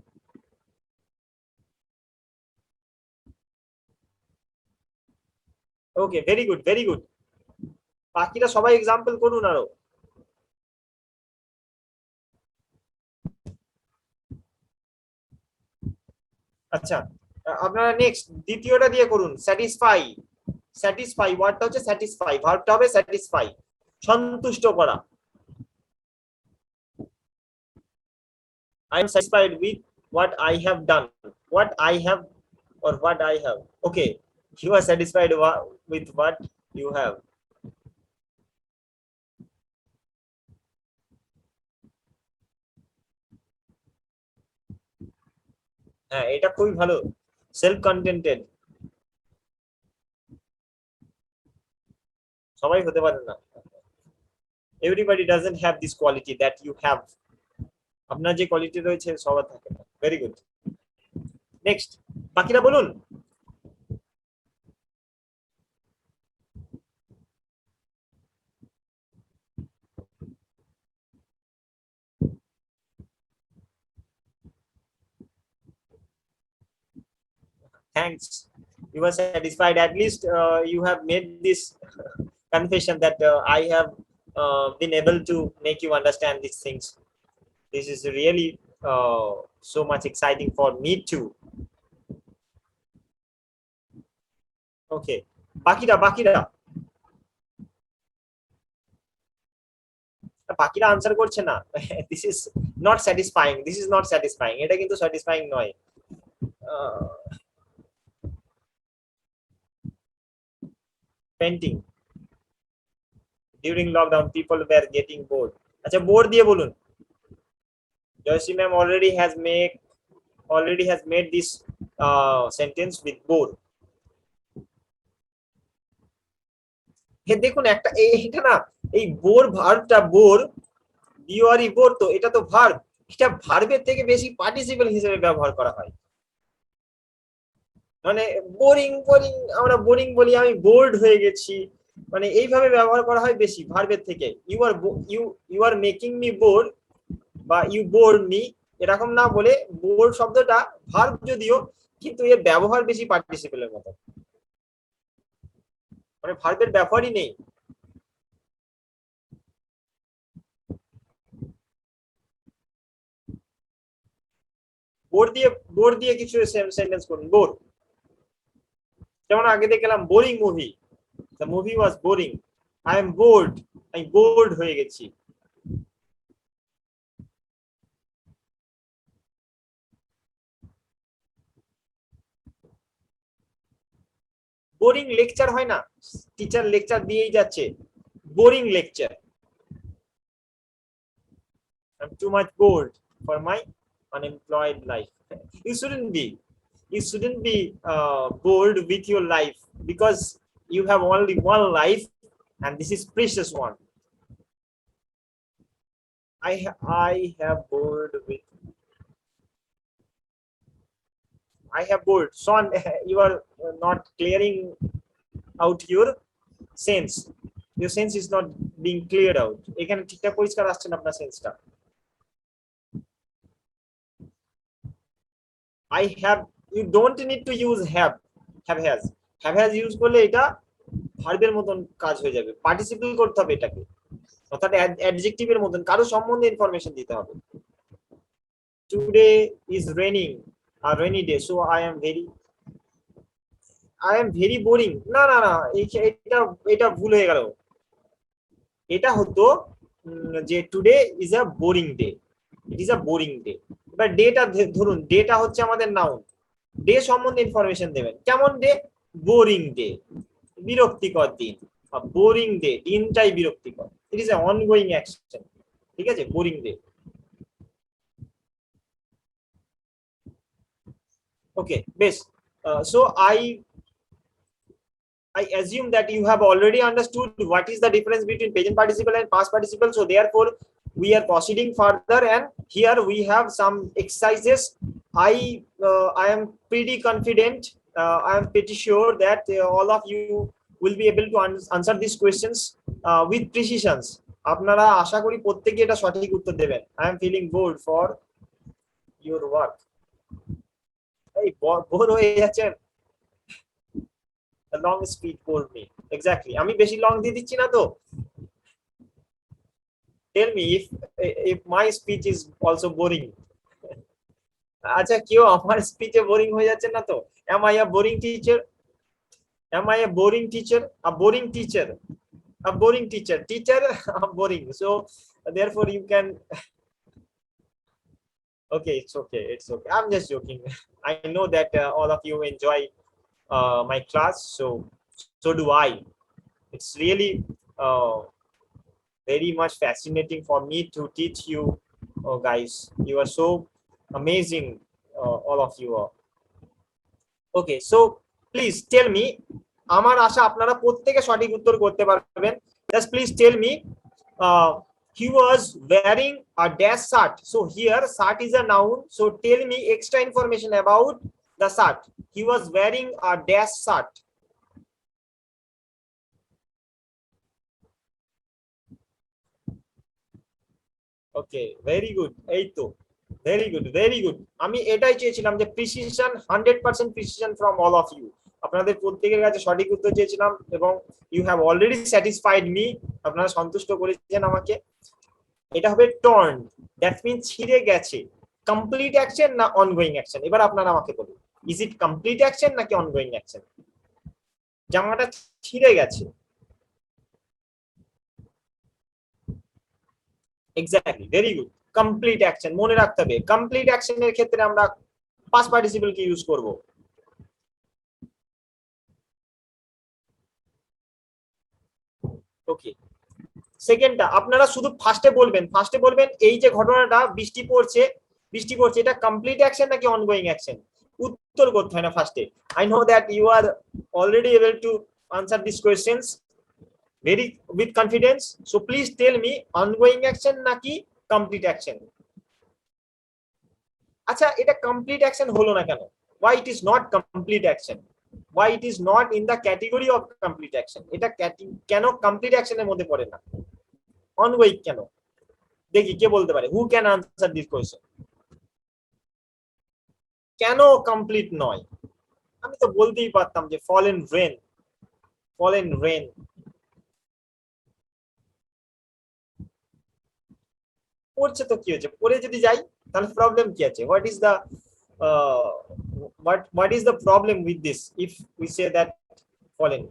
Okay, very good, very good. বাকিরা সবাই এক্সাম্পল করুন আরো। আচ্ছা, আপনারা নেক্সট দ্বিতীয়টা দিয়ে করুন, স্যাটিসফাই। স্যাটিসফাই ওয়ার্ডটা হচ্ছে স্যাটিসফাই, ভার্বটা হবে স্যাটিসফাই, সন্তুষ্ট করা। I am satisfied with what I have done, what I have, or what I have. Okay, you are satisfied with what you have. হ্যাঁ, এটা খুবই ভালো, সেলফ কন্টেন্টেড। সবাই হতে পারে না, everybody doesn't have this quality that you have. আপনার যে কোয়ালিটি রয়েছে সবার থাকে না। Very good. নেক্সট, বাকিরা বলুন। Thanks. You were satisfied. At least you have made this confession that I have been able to make you understand these things. This is really so much exciting for me too. Okay. বাকিরা বাকিরা আনসার করছে না। This is not satisfying, this is not satisfying, এটা কিন্তু স্যাটিসফাইং নয়। Painting during lockdown people were getting bored. আচ্ছা, বোর দিয়ে বলুন। Joyce ma'am already has made this sentence with bore. দেখুন একটা এটা না, এই বোর ভার্বটা বোর, বিওয়ারি বোর, তো এটা তো ভার্ব, এটা ভার্বের থেকে বেশি পার্টিসিপল হিসেবে ব্যবহার করা হয়। মানে বোরিং বোরিং, আমরা বোরিং বলি, আমি বোর্ড হয়ে গেছি, মানে এইভাবে ব্যবহার করা হয় বেশি ভার্বের থেকে। You are making me bore বা ইউ বোর মি, এরকম না বলে বোর শব্দটা ভার্ব যদিও, কিন্তু এর ব্যবহার বেশি পার্টিসিপলের মতো, মানে ভার্বের ব্যবহারই নেই। বোর দিয়ে কিছু সেন্টেন্স করুন। বোর, যেমন আগে দেখলাম boring movie, the movie was boring. I am bored, আমি বোর্ড হয়ে গেছি। বোরিং লেকচার হয় না, টিচার লেকচার দিয়েই যাচ্ছে, boring lecture. I'm too much bored for my unemployed life. You shouldn't be. You shouldn't be bored with your life, because you have only one life, and this is precious one. I have bored with. I have bored. Son, you are not clearing out your sense. Your sense is not being cleared out. এখানে ঠিকঠাক পরিষ্কার আসছে না আপনার সেন্সটা। I have, you don't need to use have has use করলে এটা ভার্বের মতন কাজ হয়ে যাবে, পার্টিসিপল করতে হবে এটাকে, অর্থাৎ অ্যাডজেক্টিভের মতন কারো সম্বন্ধে ইনফরমেশন দিতে হবে। টুডে ইজ রেনিং, আর rainy day, so I am very boring. না না না, এটা এটা ভুল হয়ে গেল। এটা হতো যে today is a boring day, it is a boring day. এবার ডেটা ধরুন, ডেটা হচ্ছে আমাদের নাউন, ডে সম্বন্ধে ইনফরমেশন দেবেন, কেমন ডে? বোরিং ডে, বিরক্তিকর দিন। বোরিং ডে, দিনটাই বিরক্তিকর, it is a ongoing action. ঠিক আছে, বোরিং ডে। ওকে, বেশ। So I assume that you have already understood what is the difference between present participle and past participle. So therefore, we are proceeding further, and here we have some exercises. I am pretty confident. I am pretty sure that all of you will be able to answer these questions with precisions. আপনারা আশা করি প্রত্যেককে এটা সঠিক উত্তর দেবেন। I am feeling bored for your work. এই বোর হয়ে যাচ্ছেন? The long speech bored me. Exactly. আমি বেশি লং দিয়ে দিচ্ছি না তো? Tell me if my speech is also boring. আচ্ছা, কেউ আমার স্পিচে বোরিং হয়ে যাচ্ছে না তো? Am I a boring teacher? Am I a boring teacher? A boring teacher. A boring teacher. Teacher, I'm boring. So therefore you can. Okay, it's okay. It's okay. I'm just joking. I know that all of you enjoy my class, so do I. It's really very much fascinating for me to teach you, guys. You are so amazing all of you all. Okay, so please tell me, আমার আশা আপনারা প্রত্যেকে সঠিক উত্তর করতে পারবেন। Just please tell me, he was wearing a dash shirt. So here shirt is a noun, so tell me extra information about the shirt. He was wearing a dash shirt. Okay, very good. এই তো very good, very good. আমি এটাই চেয়েছিলাম যে precision 100% precision from all of you. আপনাদের প্রত্যেকের কাছে সঠিক উত্তর চেয়েছিলাম এবং you have already satisfied me. আপনারা সন্তুষ্ট করেছেন আমাকে। এটা হবে টর্ন, দ্যাট মিন্স ছিঁড়ে গেছে। কমপ্লিট অ্যাকশন না অনগোয়িং অ্যাকশন, এবার আপনারা আমাকে বলুন, ইজ ইট কমপ্লিট অ্যাকশন নাকি অনগোয়িং অ্যাকশন? জামাটা ছিঁড়ে গেছে। Exactly, very good. Complete action, মনে রাখতে হবে কমপ্লিট অ্যাকশনের ক্ষেত্রে আমরা পাস্ট পার্টিসিপল কি ইউজ করব। ওকে, সেকেন্ডটা আপনারা শুধু ফার্স্টে বলবেন এই যে ঘটনাটা বৃষ্টি পড়ছে এটা কমপ্লিট অ্যাকশন নাকি অনগোয়িং অ্যাকশন, উত্তর করতে হয় না ফার্স্টে। I know that you are already able to answer this questions very with confidence, so please tell me ongoing action naki complete action. আচ্ছা, এটা কমপ্লিট অ্যাকশন হলো না কেন? why it is not complete action, why it is not in the category of complete action? এটা কেন কমপ্লিট অ্যাকশনের মধ্যে পড়ে না, ongoing কেন? দেখি কে বলতে পারে, who can answer this question? কেন কমপ্লিট নয়? আমি তো বলতেই পারতাম যে fallen rain। পড়ছে তো কি হয়েছে, পড়ে যদি যাই তাহলে প্রবলেম কি আছে? What is the what is the problem with this if we say that fallen?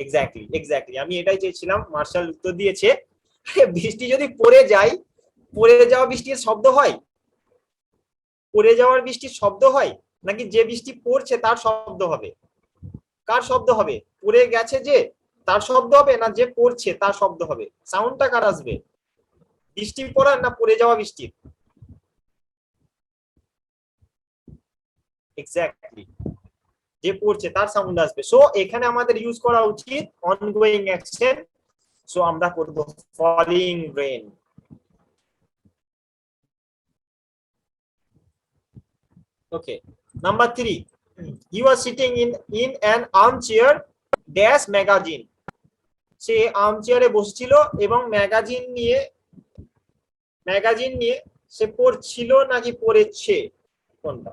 Exactly আমি এটাই চেয়েছিলাম। মার্শাল উত্তর দিয়েছে, বৃষ্টি যদি পড়ে যাওয়া বৃষ্টির শব্দ হয়, পড়ে যাওয়ার বৃষ্টির শব্দ হয় নাকি যে বৃষ্টি পড়ছে তার শব্দ হবে? কার শব্দ হবে? পড়ে গেছে যে তার শব্দ হবে না যে পড়ছে তার শব্দ হবে? সাউন্ডটা কার আসবে, বৃষ্টি পড়ার না পড়ে যাওয়া বৃষ্টির? এক্স্যাক্টলি, যে পড়ছে তার সাউন্ড আসবে। সো এখানে আমাদের ইউজ করা উচিত অনগোয়িং অ্যাকশন। সো আমরা করব falling rain. Okay, number 3, he was sitting in an armchair dash magazine. সে আর্মচেয়ারে বসছিল এবং ম্যাগাজিন নিয়ে সে পড়ছিল নাকি পড়েছে, কোনটা?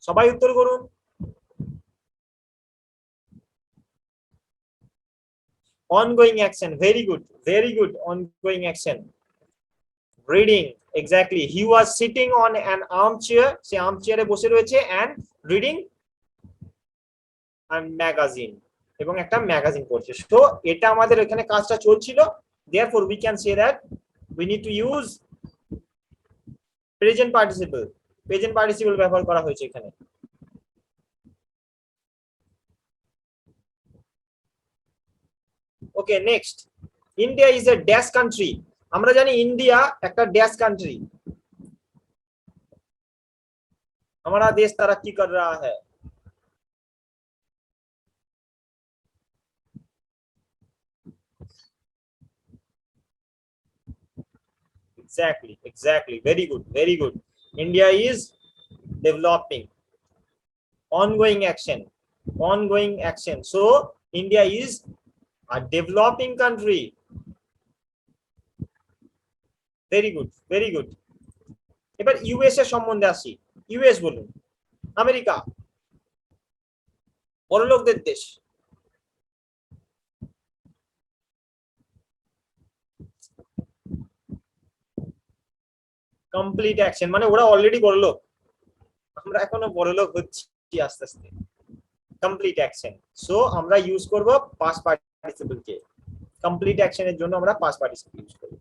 সবাই উত্তর করুন। ongoing action, very good, ongoing action. Reading, exactly, he was sitting on an armchair, সে আর্মচেয়ারে বসে রয়েছে and reading a magazine, এবং একটা ম্যাগাজিন পড়ছে। তো এটা আমাদের এখানে কাজটা চলছিল, therefore we can say that we need to use present participle ব্যবহার করা হয়েছে এখানে। Okay, next, India is a dash country. আমরা জানি ইন্ডিয়া একটা ড্যাশ কান্ট্রি। हमारा देश तरक्की कर रहा है। Exactly, very good. India is developing. Ongoing action, so India is a developing country. very good. এবার ইউএস এর সম্বন্ধে আসি। ইউএস বলুন, আমেরিকা, বড়লোকদের দেশ। কমপ্লিট অ্যাকশন মানে ওরা অলরেডি বড়লোক, আমরা এখনো বড়লোক হচ্ছি আস্তে আস্তে। কমপ্লিট অ্যাকশন, সো আমরা ইউজ করব পাস্ট পার্টিসিপল কে। কমপ্লিট অ্যাকশনের জন্য আমরা পাস্ট পার্টিসিপল ইউজ করব।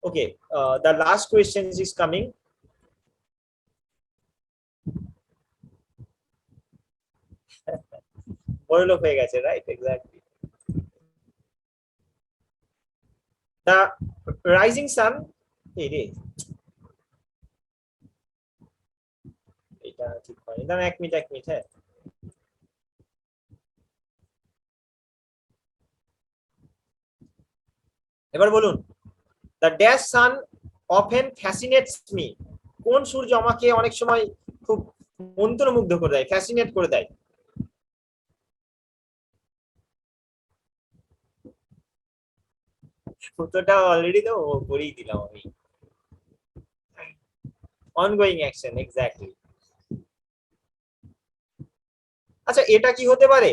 Okay, the last question is coming. বড়লোক হয়ে গেছে, right? Exactly. The rising sun, এটা ঠিক হয়। দাঁড়ান এক মিনিট, হ্যাঁ। এবার বলুন, the dash sun often fascinates me. কোন সূর্য আমাকে অনেক সময় খুব মন্ত্রমুগ্ধ করে দেয়, ফ্যাসিনেট করে দেয়? উত্তরটা অলরেডি তো বলেই দিলাম আমি। Ongoing action, exactly. আচ্ছা, এটা কি হতে পারে?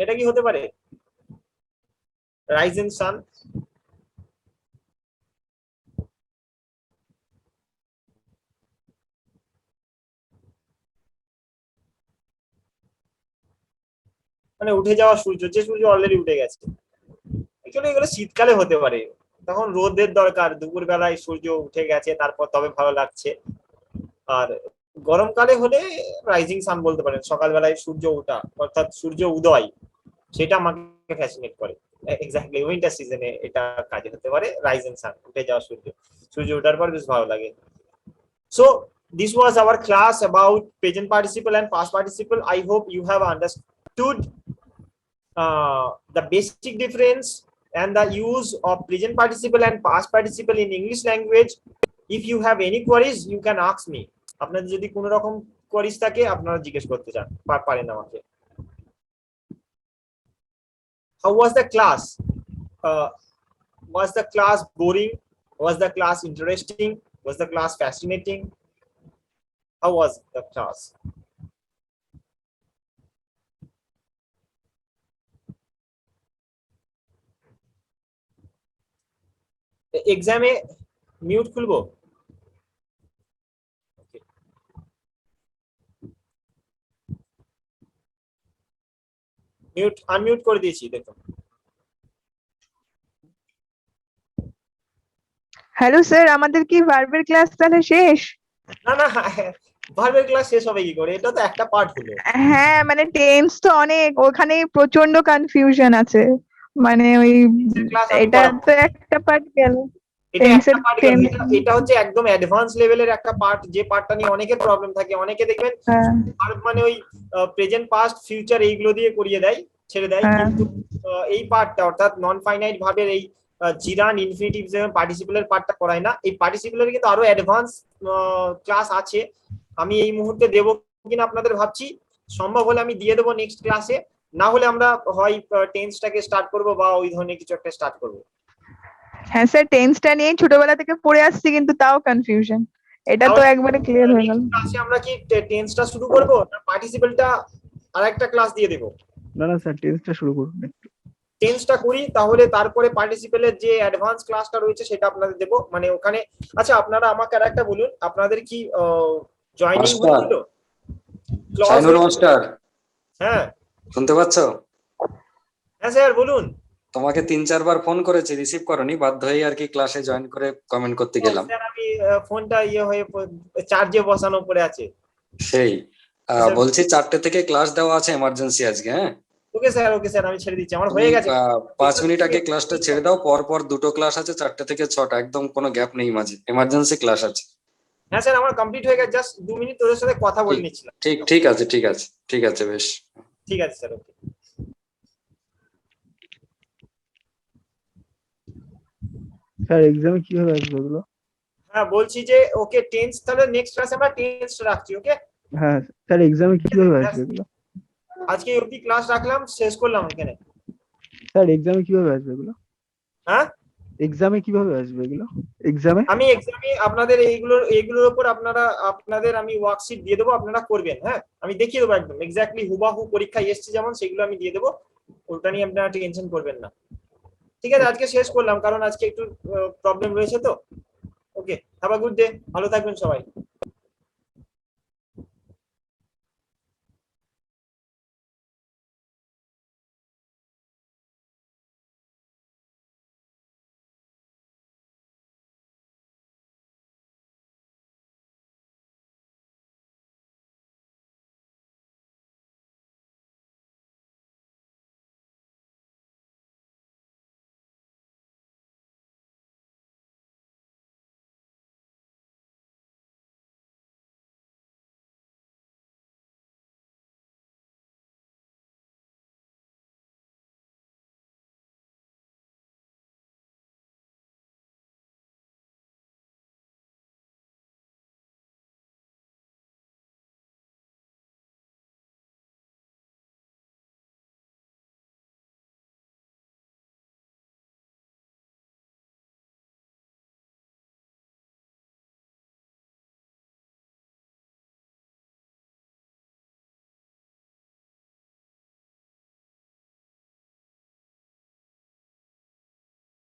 এটা কি হতে পারে? Rising sun. মানে উঠে যাওয়া সূর্য, যে সূর্য অলরেডি উঠে গেছে। অ্যাকচুয়ালি এগুলো শীতকালে হতে পারে, তখন রোদের দরকার, দুপুর বেলায় সূর্য উঠে গেছে তারপর তবে ভালো লাগছে। আর গরমকালে হলে রাইজিং সান বলতে পারেন, সকালবেলায় সূর্য ওঠা অর্থাৎ সূর্য উদয়, সেটা আমাকে ফ্যাসিনেট করে। এক্স্যাক্টলি, উইন্টার সিজনে এটা কাজে হতে পারে, রাইজিং সান, উঠে যাওয়া সূর্য, সূর্য ওঠার পর বেশ ভালো লাগে। So this was our class about present participle and past participle. I hope you have understood the basic difference and the use of present participle and past participle in English language. If you have any queries, you can ask me. আপনাদের যদি কোনো রকম কোয়ারিজ থাকে আপনারা জিজ্ঞেস করতে চান পারেন আমাকে। How was the class? Was the class boring? Was the class interesting? Was the class fascinating? How was the class? এক্সামে মিউট খুলবো? মিউট আনমিউট করে দিয়েছি, দেখুন।
হ্যালো স্যার, আমাদের কি ভার্বের ক্লাস তাহলে শেষ?
না না, ভার্বের ক্লাস শেষ হবে কি করে? এটা তো একটা পার্ট হলো।
হ্যাঁ, মানে টেন্স তো অনেক, ওখানে প্রচন্ড কনফিউশন আছে, মানে ওই
ক্লাস আমি
এটা
করাবো।
তো একটা পার্ট গেল।
এটা একটা পার্ট গেল,
টেন্স।
এটা হচ্ছে একদম অ্যাডভান্স লেভেলের একটা পার্ট, যে পার্টটা নিয়ে অনেকের প্রবলেম থাকে। অনেকে দেখবেন ভার্ব মানে ওই প্রেজেন্ট পাস্ট ফিউচার এইগুলো দিয়ে করিয়ে দেয়, ছেড়ে দেয়, কিন্তু এই পার্টটা অর্থাৎ নন ফাইনাইট ভার্বের এই জিরান, ইনফিনিটিভ এবং পার্টিসিপলের পার্টটা করায় না। এই পার্টিসিপলের কিন্তু আরো অ্যাডভান্স ক্লাস আছে, আমি এই মুহূর্তে দেবো কিনা আপনাদের ভাবছি। সম্ভব হলে আমি দিয়ে দেবো নেক্সট ক্লাসে, না হলে আমরা হয় টেন্সটাকে স্টার্ট করব বা ওই ধরনের কিছু একটা স্টার্ট করব।
হ্যাঁ স্যার, টেন্সটা নিয়ে ছোটবেলা থেকে পড়ে আসছি, কিন্তু তাও কনফিউশন, এটা তো একবারে ক্লিয়ার হয়ে গেল।
ক্লাসে আমরা কি টেন্সটা শুরু করব না পার্টিসিপলটা আরেকটা ক্লাস দিয়ে দেব?
না না স্যার, টেন্সটা শুরু করুন।
টেন্সটা করি, তাহলে তারপরে পার্টিসিপেলের যে অ্যাডভান্স ক্লাসটা রয়েছে সেটা আপনাদের দেব, মানে ওখানে। আচ্ছা, আপনারা আমাকে আরেকটা বলুন, আপনাদের কি জয়েনিং হয়েছিল?
শাইনুর মাস্টার,
হ্যাঁ
শুনতে পাচ্ছ?
হ্যাঁ স্যার বলুন।
তোমাকে 3-4 বার ফোন করেছি, রিসিভ করনি, বাধ্য হয়ে আর কি ক্লাসে জয়েন করে কমেন্ট করতে গেলাম।
স্যার আমি ফোনটা হয়ে চার্জে বসানো পড়ে আছে।
সেই বলছি 4টে থেকে ক্লাস দেওয়া আছে এমার্জেন্সি আজকে। হ্যাঁ
ওকে স্যার আমি ছেড়ে দিচ্ছি, আমার হয়ে গেছে।
5 মিনিট আগে ক্লাসটা ছেড়ে দাও, পর পর 2টো ক্লাস আছে, 4টে থেকে 6টা, একদম কোনো গ্যাপ নেই মাঝে, এমার্জেন্সি ক্লাস আছে।
হ্যাঁ স্যার, আমার কমপ্লিট হয়ে গেছে, জাস্ট 2 মিনিট তোদের সাথে কথা বলে নিচ্ছিলাম।
ঠিক আছে বেশ।
ঠিক আছে স্যার, ওকে।
স্যার এক্সামে কিভাবে আসবে ওগুলো?
হ্যাঁ বলছি যে ওকে, টেন্স তাহলে নেক্সট ক্লাসে আমরা টেন্স রাখছি, ওকে?
হ্যাঁ স্যার, এক্সামে কিভাবে আসবে এগুলো?
আজকে অবধি ক্লাস রাখলাম, শেষ করলাম এখানে।
স্যার এক্সামে কিভাবে আসবে এগুলো?
হ্যাঁ,
এক্সামে কিভাবে আসবে এগুলো? এক্সামে
আমি এক্সামে আপনাদের এইগুলোর উপর আপনাদের আমি ওয়ার্কশিট দিয়ে দেবো, আপনারা করবেন। হ্যাঁ, আমি দেখিয়ে দেবো একদম এক্স্যাক্টলি হুবাহু পরীক্ষায় এসছে যেমন, সেগুলো আমি দিয়ে দেবো, ওটা নিয়ে আপনারা টেনশন করবেন না। ঠিক আছে, আজকে শেষ করলাম কারণ আজকে একটু প্রবলেম রয়েছে তো। ওকে, হ্যাভ আ গুড ডে, ভালো থাকবেন সবাই।